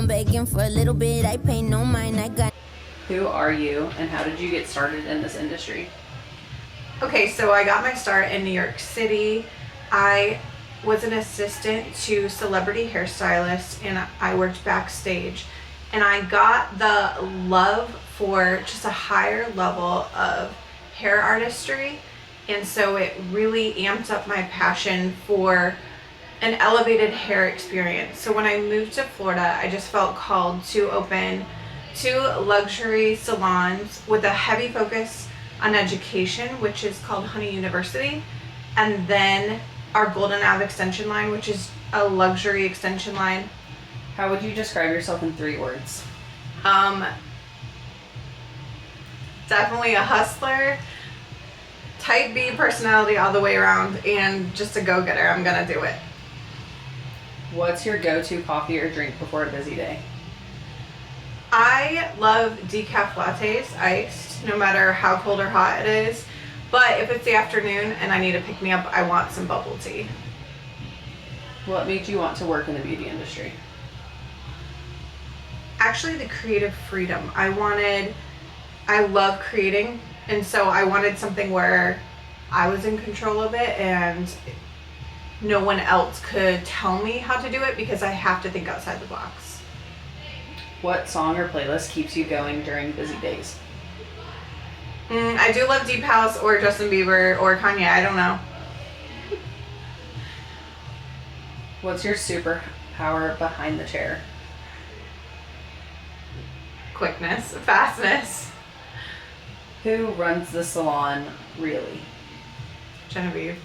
begging for a little bit, I pay no mind, I got... Who are you and how did you get started in this industry? Okay, so I got my start in New York City. I was an assistant to celebrity hairstylists and I worked backstage. And I got the love for just a higher level of hair artistry. And so it really amped up my passion for an elevated hair experience. So when I moved to Florida, I just felt called to open 2 luxury salons with a heavy focus on education, which is called Honey University, and then our Golden Ave extension line, which is a luxury extension line. How would you describe yourself in 3 words? Definitely a hustler, type B personality all the way around, and just a go-getter. I'm gonna do it. What's your go-to coffee or drink before a busy day? I love decaf lattes, iced, no matter how cold or hot it is. But if it's the afternoon and I need to pick me up, I want some bubble tea. What made you want to work in the beauty industry? Actually, the creative freedom. I love creating, and so I wanted something where I was in control of it and no one else could tell me how to do it because I have to think outside the box. What song or playlist keeps you going during busy days? I do love Deep House or Justin Bieber or Kanye. I don't know. What's your superpower behind the chair? Quickness, fastness. Who runs the salon really? Genevieve.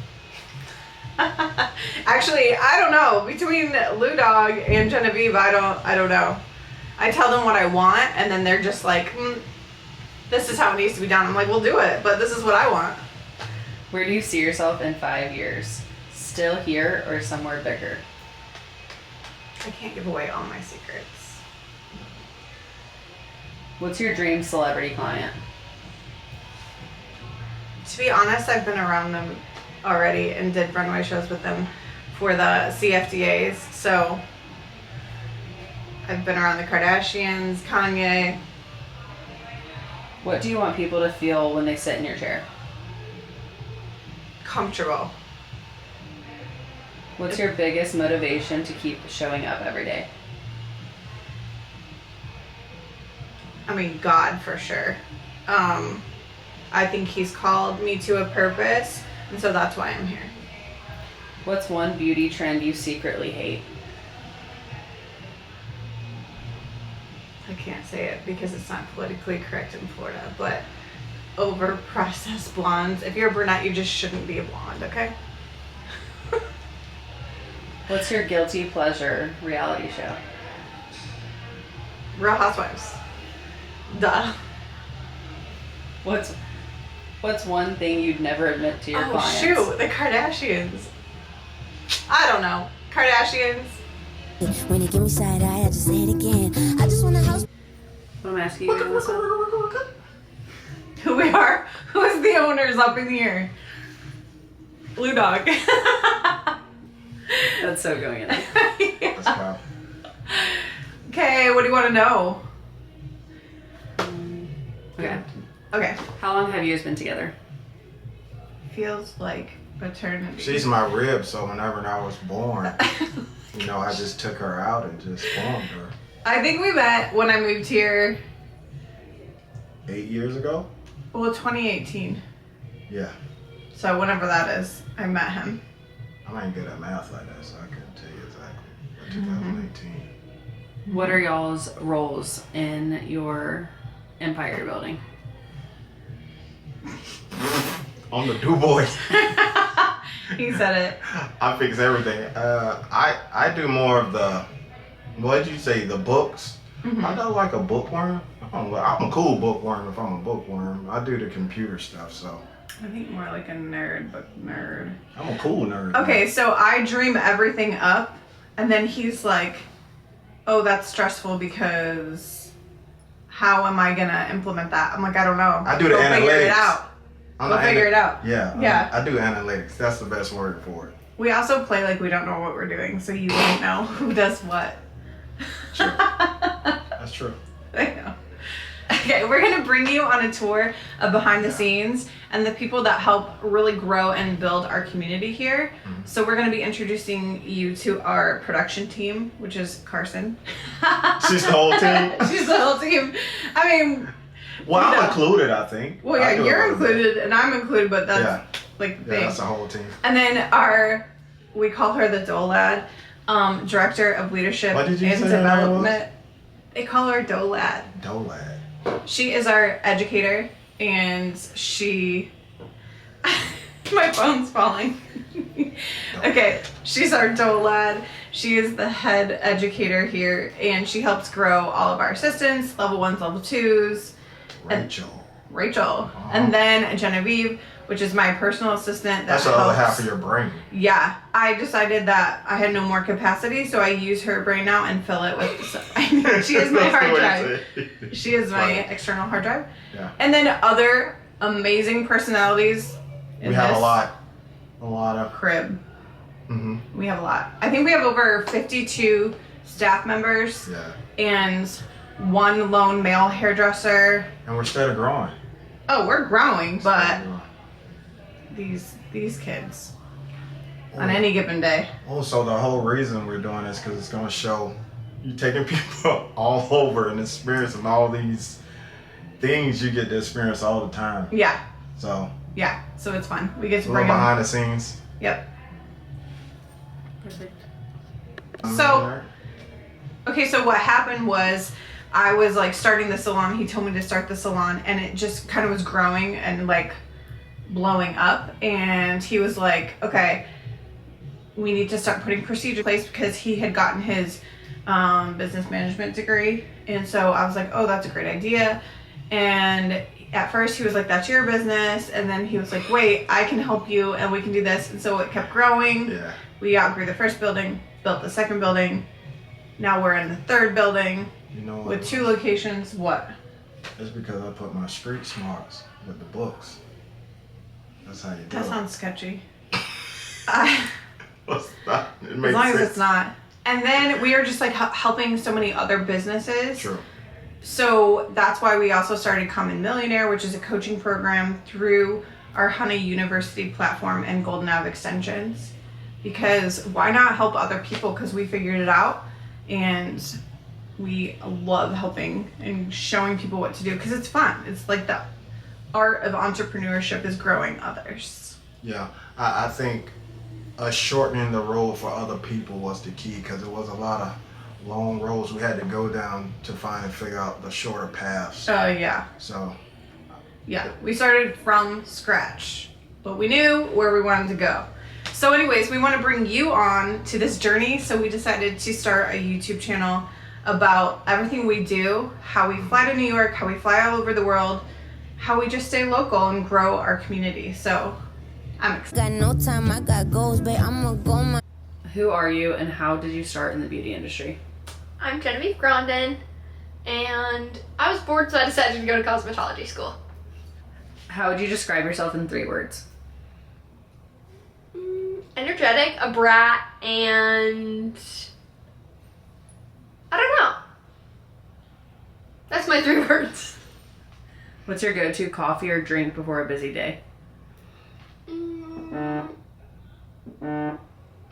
Actually, I don't know. Between Lou Dog and Genevieve, I don't know. I tell them what I want, and then they're just like, this is how it needs to be done. I'm like, we'll do it, but this is what I want. Where do you see yourself in 5 years? Still here or somewhere bigger? I can't give away all my secrets. What's your dream celebrity client? To be honest, I've been around them already and did runway shows with them for the CFDAs. So I've been around the Kardashians, Kanye. What do you want people to feel when they sit in your chair? Comfortable. What's your biggest motivation to keep showing up every day? I mean, God, for sure. I think he's called me to a purpose, and so that's why I'm here. What's one beauty trend you secretly hate? I can't say it because it's not politically correct in Florida, but over-processed blondes. If you're a brunette, you just shouldn't be a blonde, okay? What's your guilty pleasure reality show? Real Housewives. Duh. What's one thing you'd never admit to your clients? Oh shoot, the Kardashians. I don't know. Kardashians. When you give me side eye, I just say it again. I just want a house. What I'm asking you, Melissa? Who we are? Who is the owners up in here? Blue Dog. That's so going in there. Yeah. Let's go. Okay, what do you want to know? Okay. Okay. How long have you guys been together? Feels like eternity. She's my rib, so whenever I was born, I just took her out and just formed her. I think we met when I moved here. 8 years ago? Well, 2018. Yeah. So whenever that is, I met him. I ain't good at math like that, so I couldn't tell you exactly. But 2018. What are y'all's roles in your empire you're building? I'm the do boys. He said it. I fix everything. I do more of the, what did you say, the books? Mm-hmm. I don't like a bookworm. I'm a cool bookworm if I'm a bookworm. I do the computer stuff, so. I think more like a nerd, but nerd. I'm a cool nerd. Okay, so I dream everything up, and then he's like, oh, that's stressful because how am I gonna implement that? I'm like, I don't know. I do the We'll analytics. figure it out. We'll figure it out. Yeah. Yeah. I do analytics. That's the best word for it. We also play like we don't know what we're doing, so you won't know who does what. Sure. true. I know. Okay, we're gonna bring you on a tour of behind the scenes and the people that help really grow and build our community here. So we're gonna be introducing you to our production team, which is Carson. She's the whole team? She's the whole team. I mean, Well, I'm included, I think. well, I yeah, do a you're little bit. included and I'm included, but that's like Yeah, big. that's the whole team. And then we call her the Dolad, Director of Leadership What did you and say her name was? Development. They call her Dolad. Dolad. She is our educator, and she. My phone's falling. Okay, she's our Dolad. She is the head educator here, and she helps grow all of our assistants, level 1s, level 2s. Rachel. And then Genevieve, which is my personal assistant. That's the other half of your brain. Yeah, I decided that I had no more capacity, so I use her brain now and fill it with. She is my That's the hard way to drive. say it. She is my Right. external hard drive. Yeah. And then other amazing personalities. In We have this a lot of. crib. Mm-hmm. We have a lot. I think we have over 52 staff members Yeah. and one lone male hairdresser. And we're still growing. Oh, we're growing, but Steady growing. these kids on any given day. Also, the whole reason we're doing this because it's going to show you taking people all over and experiencing all these things you get to experience all the time. Yeah, So, so it's fun. We get a to little bring them. behind the scenes. Yep. Perfect. So, okay, so what happened was I was like starting the salon. He told me to start the salon, and it just kind of was growing and like blowing up. And he was like, okay, we need to start putting procedure in place because he had gotten his business management degree. And so I was like, oh, that's a great idea. And at first he was like, that's your business. And then he was like, wait, I can help you and we can do this. And so it kept growing. Yeah. We outgrew the first building, built the second building. Now we're in the third building You know what? with 2 locations. What? It's because I put my street smarts with the books. That's how you do That it. sounds sketchy. What's that? It As makes long sense. as it's not. And then we are just like helping so many other businesses. True. So that's why we also started Common Millionaire, which is a coaching program through our Honey University platform and Golden Ave extensions. Because why not help other people? Because we figured it out and we love helping and showing people what to do because it's fun. It's like the art of entrepreneurship is growing others. Yeah. I think shortening the road for other people was the key because it was a lot of long roads we had to go down to find and figure out the shorter paths. Yeah. So, Yeah, we started from scratch, but we knew where we wanted to go. So anyways, we want to bring you on to this journey, so we decided to start a YouTube channel about everything we do, how we fly to New York, how we fly all over the world, how we just stay local and grow our community. So I'm excited. Got no time, I got goals, babe. I'ma go my. Who are you and how did you start in the beauty industry? I'm Genevieve Grondin, and I was bored, so I decided to go to cosmetology school. How would you describe yourself in 3 words? Energetic, a brat, and I don't know. That's my 3 words. What's your go-to coffee or drink before a busy day?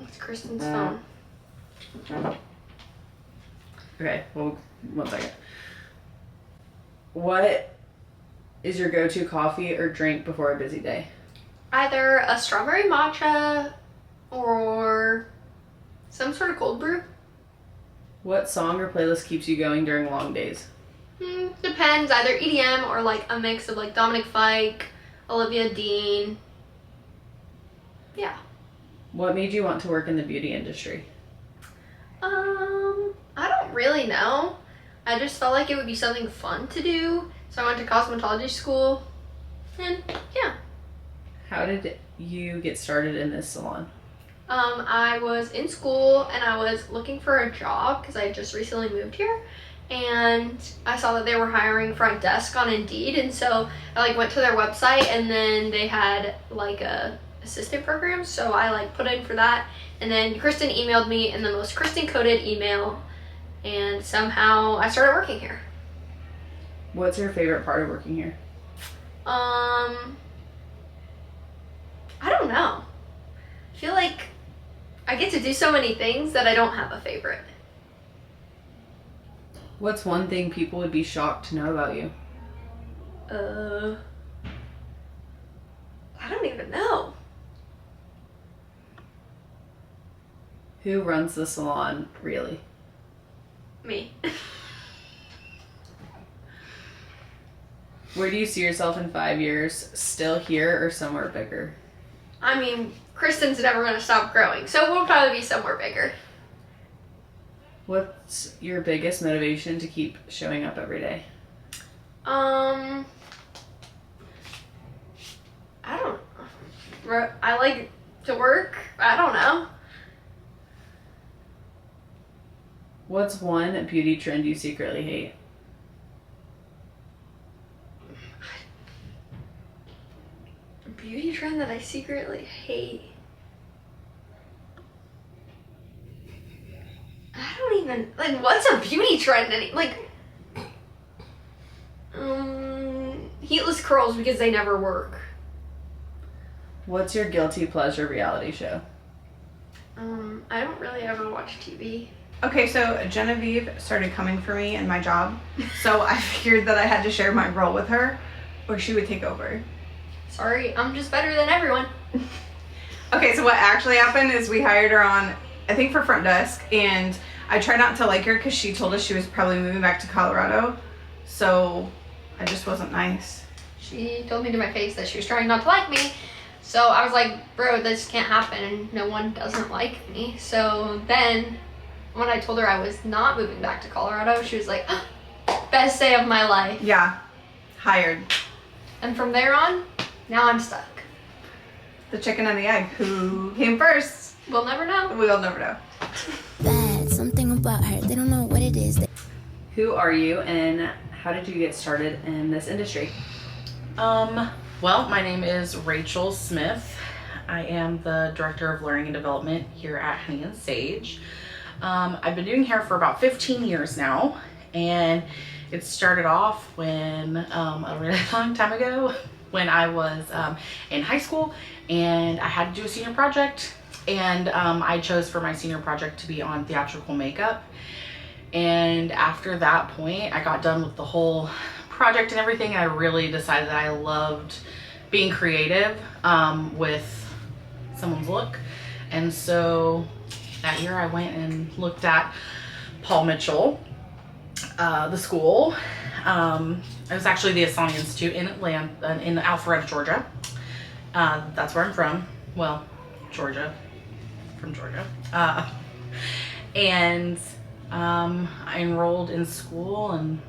It's Kristen's phone. Okay, well, 1 second. What is your go-to coffee or drink before a busy day? Either a strawberry matcha or some sort of cold brew. What song or playlist keeps you going during long days? Depends, either EDM or like a mix of like Dominic Fike, Olivia Dean. Yeah. What made you want to work in the beauty industry? I don't really know. I just felt like it would be something fun to do. So I went to cosmetology school. And yeah. How did you get started in this salon? I was in school and I was looking for a job because I had just recently moved here. And I saw that they were hiring front desk on Indeed. And so I like went to their website and then they had like a assistant program. So I like put in for that. And then Kristen emailed me in the most Kristen coded email and somehow I started working here. What's your favorite part of working here? I don't know. I feel like I get to do so many things that I don't have a favorite. What's one thing people would be shocked to know about you? I don't even know. Who runs the salon, really? Me. Where do you see yourself in 5 years? Still here or somewhere bigger? I mean, Kristen's never gonna stop growing, so we'll probably be somewhere bigger. What's your biggest motivation to keep showing up every day? I don't. I like to work. I don't know. What's one beauty trend you secretly hate? A beauty trend that I secretly hate. I don't even like. What's a beauty trend? Heatless curls because they never work. What's your guilty pleasure reality show? I don't really ever watch TV. Okay, so Genevieve started coming for me in my job, so I figured that I had to share my role with her, or she would take over. Sorry, I'm just better than everyone. Okay, so what actually happened is we hired her on, I think for front desk, and I tried not to like her because she told us she was probably moving back to Colorado, so I just wasn't nice. She told me to my face that she was trying not to like me. So I was like, bro, this can't happen and no one doesn't like me. So then when I told her I was not moving back to Colorado, she was like, best day of my life. Yeah, hired. And from there on, now I'm stuck. The chicken and the egg, who came first? We'll never know. We'll never know. Bad, something about her. They don't know what it is. Who are you and how did you get started in this industry? Well, my name is Rachel Smith. I am the Director of Learning and Development here at Honey Sage. I've been doing hair for about 15 years now, and it started off when a really long time ago when I was in high school and I had to do a senior project, and I chose for my senior project to be on theatrical makeup. And after that point, I got done with the whole project and everything, and I really decided that I loved being creative with someone's look. And so that year I went and looked at Paul Mitchell, the school. It was actually the Salon Institute in Atlanta, in Alpharetta, Georgia. That's where I'm from. Well, Georgia, from Georgia. And I enrolled in school, and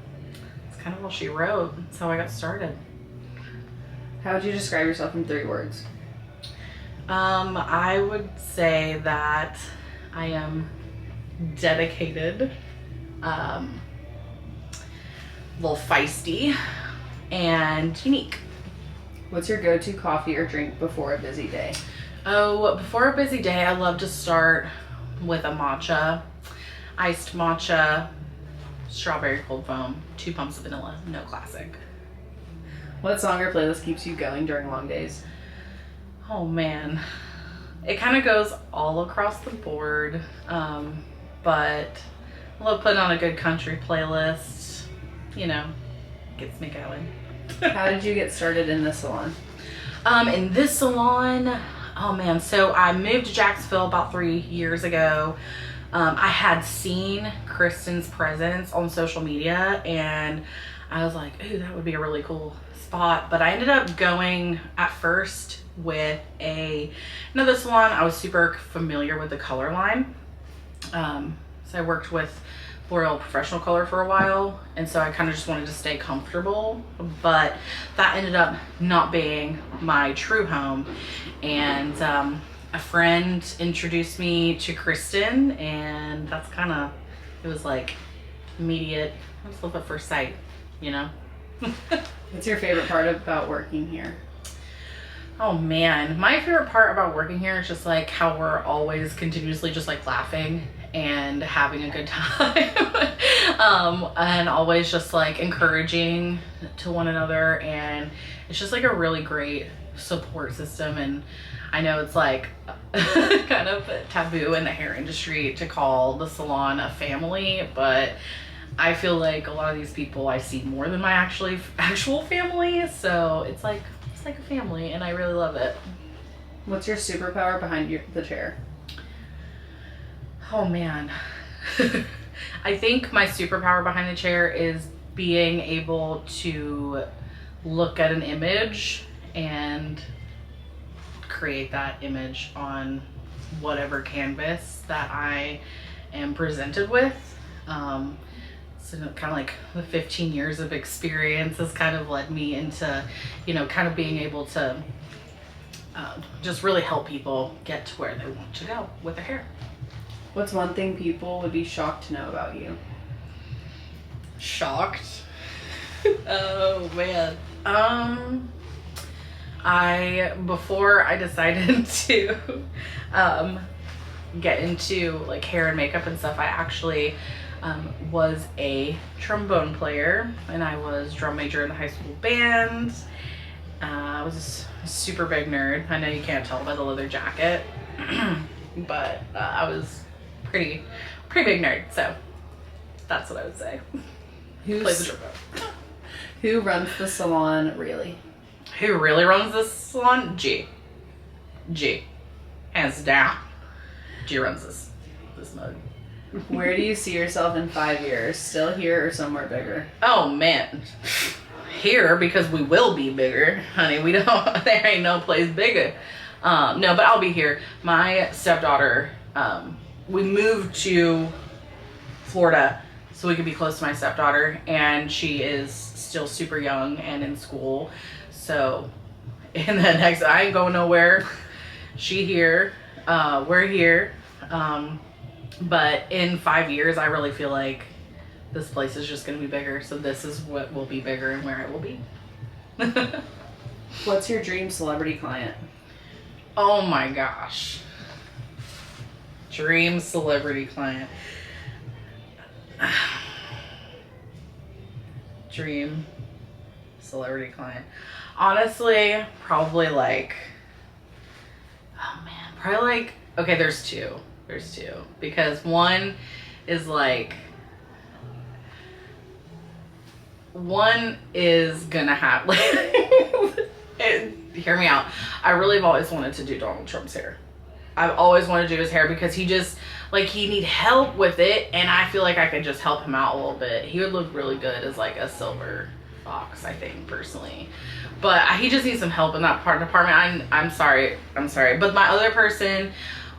it's kind of all she wrote. That's how I got started. How would you describe yourself in 3 words? I would say that I am dedicated, a little feisty, and unique. What's your go-to coffee or drink before a busy day? Oh, before a busy day, I love to start with a matcha, iced matcha, strawberry cold foam, 2 pumps of vanilla, no classic. What song or playlist keeps you going during long days? Oh man, it kind of goes all across the board, but I love putting on a good country playlist, you know, gets me going. How did you get started in this salon? In this salon, oh man, so I moved to Jacksonville about 3 years ago. I had seen Kristen's presence on social media, and I was like, ooh, that would be a really cool spot. But I ended up going at first with another salon. I was super familiar with the color line. So I worked with L'Oreal Professional Color for a while, and so I kind of just wanted to stay comfortable, but that ended up not being my true home. And a friend introduced me to Kristen, and that's kind of, it was like immediate, it was love at first sight, you know? What's your favorite part about working here? Oh man, my favorite part about working here is just like how we're always continuously just like laughing and having a good time. And always just like encouraging to one another, and it's just like a really great support system. And I know it's like kind of taboo in the hair industry to call the salon a family, but I feel like a lot of these people I see more than my actual family, so it's like a family, and I really love it. What's your superpower behind the chair? Oh man. I think my superpower behind the chair is being able to look at an image and create that image on whatever canvas that I am presented with. So kind of like the 15 years of experience has kind of led me into, you know, kind of being able to just really help people get to where they want to go with their hair. What's one thing people would be shocked to know about you? Shocked? Oh man. Before I decided to get into like hair and makeup and stuff, I actually was a trombone player, and I was drum major in the high school band. I was a super big nerd. I know you can't tell by the leather jacket, but I was pretty big nerd, so that's what I would say. Play the trombone. Who runs the salon really? Who really runs this salon? G. Hands down. G runs this mug. Where do you see yourself in 5 years? Still here or somewhere bigger? Oh man. Here, because we will be bigger, honey. There ain't no place bigger. No, but I'll be here. My stepdaughter, we moved to Florida so we could be close to my stepdaughter, and she is still super young and in school. So in the next, I ain't going nowhere. She here, we're here. But in 5 years, I really feel like this place is just gonna be bigger. So this is what will be bigger and where it will be. What's your dream celebrity client? Oh my gosh. Dream celebrity client. Dream celebrity client. Honestly, probably like, okay, there's two. Because one is like, one is gonna have, like, hear me out. I really have always wanted to do Donald Trump's hair. I've always wanted to do his hair because he just, like, he need help with it, and I feel like I could just help him out a little bit. He would look really good as like a silver fox, I think, personally. But he just needs some help in that department. I'm sorry. But my other person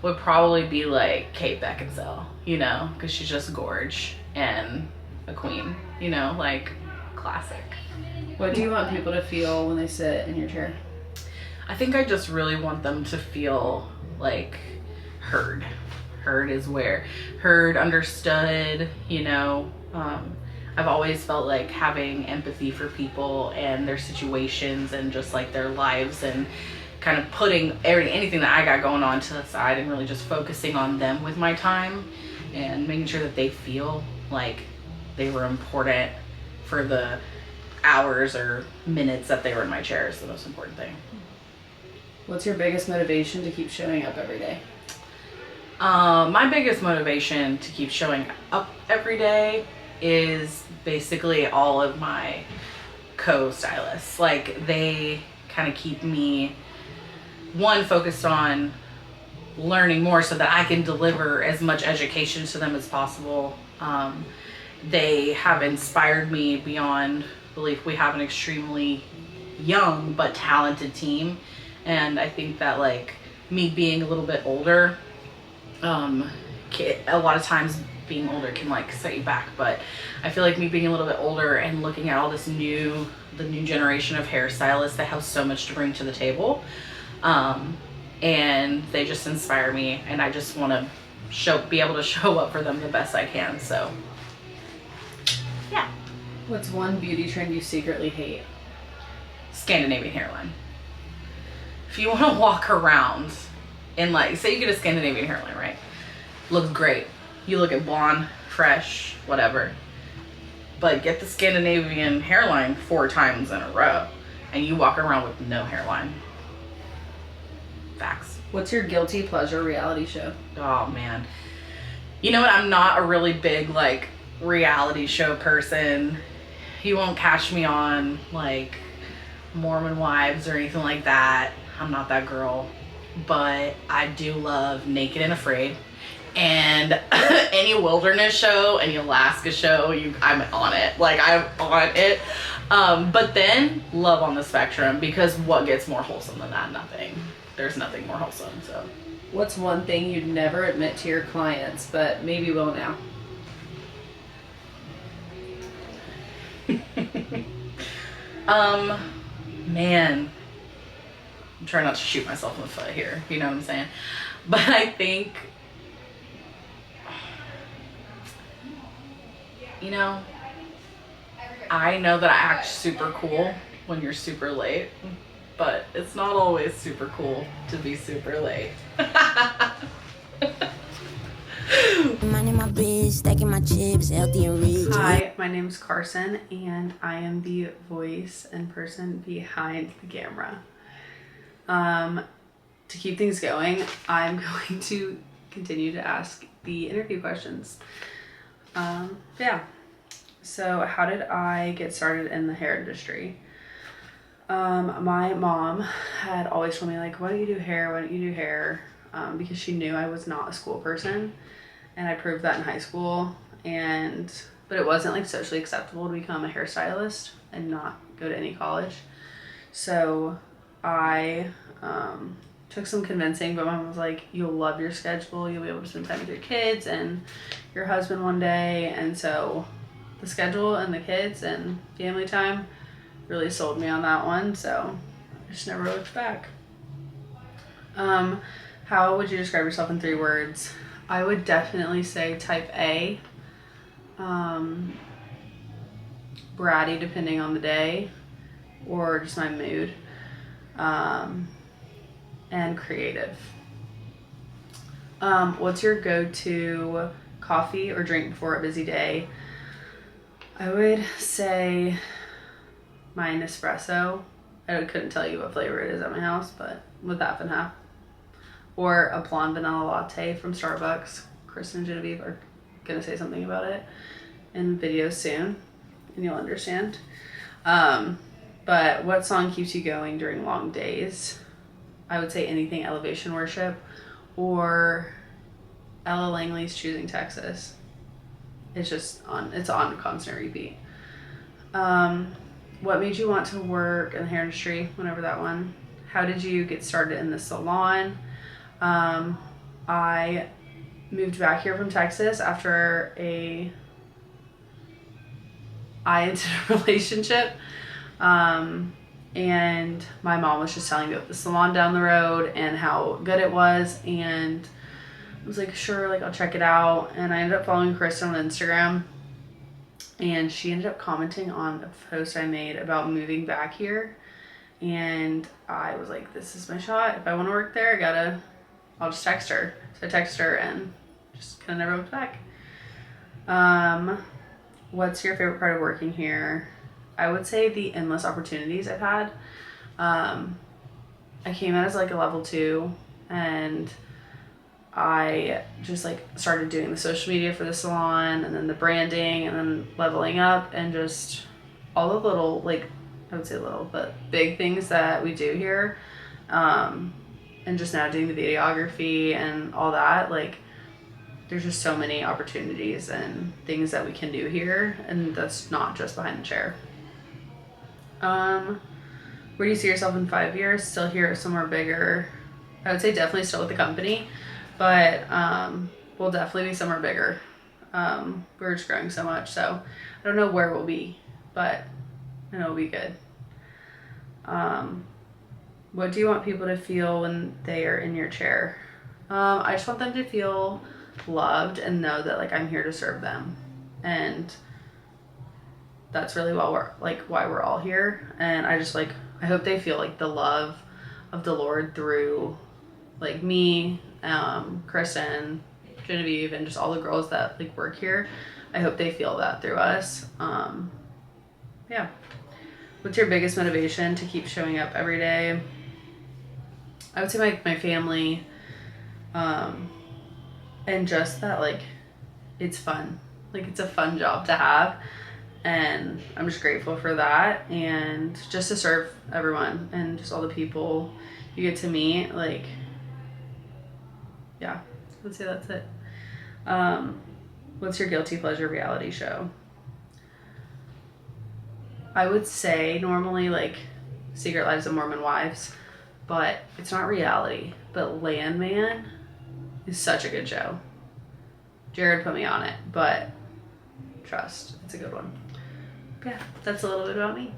would probably be like Kate Beckinsale, you know, because she's just gorge and a queen, you know, like classic. What do you want people to feel when they sit in your chair? I think I just really want them to feel like heard. Heard is where, heard, understood, you know. I've always felt like having empathy for people and their situations and just like their lives, and kind of putting anything that I got going on to the side and really just focusing on them with my time and making sure that they feel like they were important for the hours or minutes that they were in my chair is the most important thing. What's your biggest motivation to keep showing up every day? My biggest motivation to keep showing up every day is basically all of my co-stylists. Like, they kind of keep me, one, focused on learning more so that I can deliver as much education to them as possible. They have inspired me beyond belief. We have an extremely young but talented team, and I think that, like, me being a little bit older, a lot of times being older can like set you back, but I feel like me being a little bit older and looking at all the new generation of hairstylists that have so much to bring to the table, and they just inspire me, and I just want to be able to show up for them the best I can. So yeah. What's one beauty trend you secretly hate? Scandinavian hairline. If you want to walk around and, like, say you get a Scandinavian hairline, right? Looks great. You look at blonde, fresh, whatever. But get the Scandinavian hairline 4 times in a row and you walk around with no hairline. Facts. What's your guilty pleasure reality show? Oh man. You know what? I'm not a really big like reality show person. You won't catch me on like Mormon Wives or anything like that. I'm not that girl. But I do love Naked and Afraid. And any wilderness show, any Alaska show, I'm on it. Like, I'm on it. But then, love on the spectrum, because what gets more wholesome than that? Nothing. There's nothing more wholesome, so. What's one thing you'd never admit to your clients, but maybe will now? Man. I'm trying not to shoot myself in the foot here, you know what I'm saying? But I think, you know, I know that I act super cool when you're super late, but it's not always super cool to be super late. Minding my biz, stacking my chips, healthy and rich. Hi, my name's Carson, and I am the voice and person behind the camera. To keep things going, I'm going to continue to ask the interview questions. Yeah. So how did I get started in the hair industry? My mom had always told me, like, why don't you do hair? Why don't you do hair? Because she knew I was not a school person, and I proved that in high school. But it wasn't like socially acceptable to become a hairstylist and not go to any college. So I took some convincing, but my mom was like, you'll love your schedule. You'll be able to spend time with your kids and your husband one day. And so the schedule and the kids and family time really sold me on that one. So I just never looked back. How would you describe yourself in 3 words? I would definitely say type A. Bratty depending on the day or just my mood. And creative. What's your go-to coffee or drink before a busy day? I would say my Nespresso. I couldn't tell you what flavor it is at my house, but with half and half. Or a blonde vanilla latte from Starbucks. Kristen and Genevieve are gonna say something about it in videos soon, and you'll understand. But what song keeps you going during long days? I would say anything Elevation Worship or Ella Langley's Choosing Texas. It's on constant repeat. What made you want to work in the hair industry, whenever that one? How did you get started in the salon? I moved back here from Texas after I ended a relationship. And my mom was just telling me about the salon down the road and how good it was, and I was like, sure, like I'll check it out. And I ended up following Kristen on Instagram, and she ended up commenting on a post I made about moving back here, and I was like, this is my shot. If I want to work there, I'll just text her. So I texted her and just kind of never looked back. What's your favorite part of working here? I would say the endless opportunities I've had. I came in as like a level 2, and I just like started doing the social media for the salon, and then the branding, and then leveling up, and just all the little, like, I would say little, but big things that we do here. And just now doing the videography and all that, like, there's just so many opportunities and things that we can do here, and that's not just behind the chair. Where do you see yourself in 5 years? Still here or somewhere bigger? I would say definitely still with the company, but we'll definitely be somewhere bigger. We're just growing so much, so I don't know where we'll be, but I know it'll be good. What do you want people to feel when they are in your chair? I just want them to feel loved and know that, like, I'm here to serve them, and that's really why we're all here. And I hope they feel like the love of the Lord through like me, Kristen, Genevieve, and just all the girls that like work here. I hope they feel that through us. Yeah. What's your biggest motivation to keep showing up every day? I would say my family, and just that like it's fun. Like it's a fun job to have, and I'm just grateful for that, and just to serve everyone and just all the people you get to meet. Like, yeah, let's say that's it. What's your guilty pleasure reality show? I would say normally like Secret Lives of Mormon Wives, but it's not reality. But Landman is such a good show. Jared put me on it, but trust, it's a good one. Yeah, that's a little bit about me.